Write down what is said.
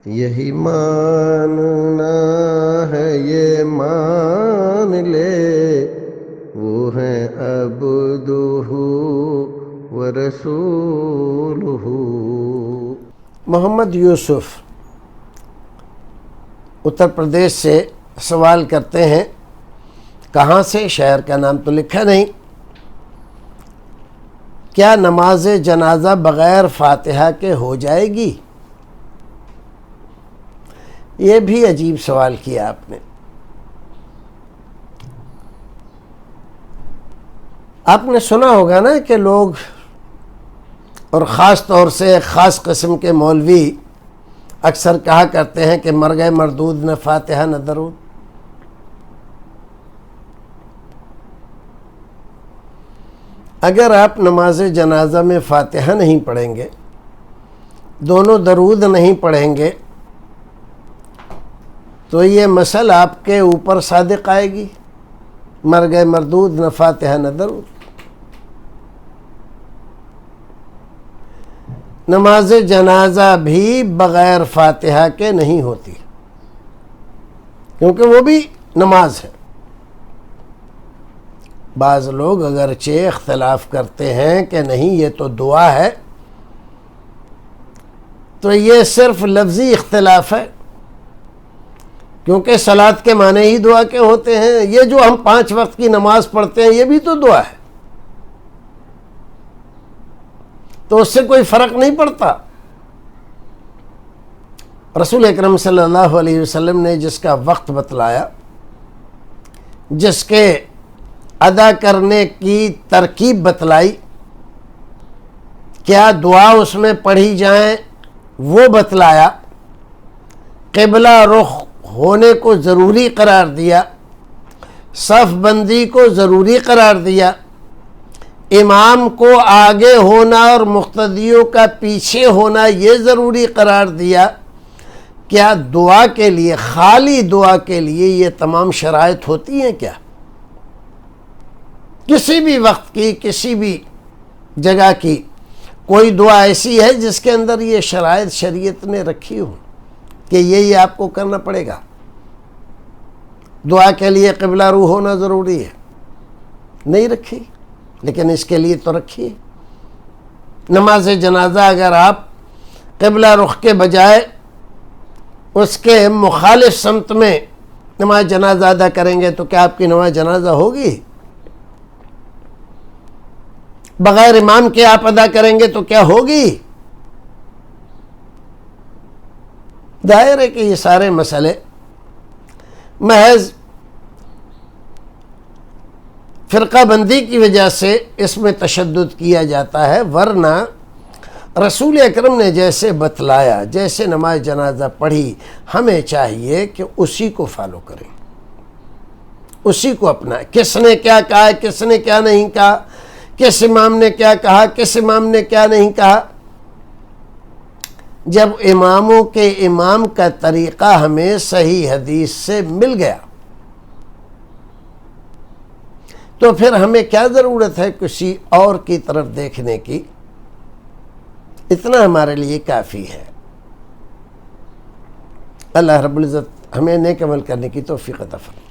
یہی ماننا ہے یہ مان لے وہ ہیں عبدہ و رسولہ۔ محمد یوسف اتر پردیش سے سوال کرتے ہیں، کہاں سے؟ شہر کا نام تو لکھا نہیں۔ کیا نماز جنازہ بغیر فاتحہ کے ہو جائے گی؟ یہ بھی عجیب سوال کیا آپ نے۔ آپ نے سنا ہوگا نا کہ لوگ، اور خاص طور سے خاص قسم کے مولوی اکثر کہا کرتے ہیں کہ مر گئے مردود نہ فاتحہ نہ درود۔ اگر آپ نماز جنازہ میں فاتحہ نہیں پڑھیں گے، دونوں درود نہیں پڑھیں گے، تو یہ مسئلہ آپ کے اوپر صادق آئے گی، مر گئے مردود نہ فاتحہ نہ درود۔ نماز جنازہ بھی بغیر فاتحہ کے نہیں ہوتی، کیونکہ وہ بھی نماز ہے۔ بعض لوگ اگرچہ اختلاف کرتے ہیں کہ نہیں یہ تو دعا ہے، تو یہ صرف لفظی اختلاف ہے، کیونکہ صلاۃ کے معنی ہی دعا کے ہوتے ہیں۔ یہ جو ہم 5 وقت کی نماز پڑھتے ہیں یہ بھی تو دعا ہے، تو اس سے کوئی فرق نہیں پڑتا۔ رسول اکرم صلی اللہ علیہ وسلم نے جس کا وقت بتلایا، جس کے ادا کرنے کی ترکیب بتلائی، کیا دعا اس میں پڑھی جائیں وہ بتلایا، قبلہ رخ ہونے کو ضروری قرار دیا، صف بندی کو ضروری قرار دیا، امام کو آگے ہونا اور مقتدیوں کا پیچھے ہونا یہ ضروری قرار دیا۔ کیا دعا کے لیے، خالی دعا کے لیے یہ تمام شرائط ہوتی ہیں کیا؟ کسی بھی وقت کی، کسی بھی جگہ کی کوئی دعا ایسی ہے جس کے اندر یہ شرائط شریعت نے رکھی ہوں کہ یہ آپ کو کرنا پڑے گا؟ دعا کے لیے قبلہ رو ہونا ضروری ہے، نہیں رکھی، لیکن اس کے لیے تو رکھی ہے۔ نماز جنازہ اگر آپ قبلہ رخ کے بجائے اس کے مخالف سمت میں نماز جنازہ ادا کریں گے تو کیا آپ کی نماز جنازہ ہوگی؟ بغیر امام کے آپ ادا کریں گے تو کیا ہوگی؟ ظاہر ہے کہ یہ سارے مسئلے محض فرقہ بندی کی وجہ سے اس میں تشدد کیا جاتا ہے، ورنہ رسول اکرم نے جیسے بتلایا، جیسے نماز جنازہ پڑھی، ہمیں چاہیے کہ اسی کو فالو کریں، اسی کو اپنائیں۔ کس نے کیا کہا ہے، کس نے کیا نہیں کہا، کس امام نے کیا کہا، کس امام نے کیا نہیں کہا۔ جب اماموں کے امام کا طریقہ ہمیں صحیح حدیث سے مل گیا تو پھر ہمیں کیا ضرورت ہے کسی اور کی طرف دیکھنے کی؟ اتنا ہمارے لیے کافی ہے۔ اللہ رب العزت ہمیں نیک عمل کرنے کی توفیق عطا فرمائے۔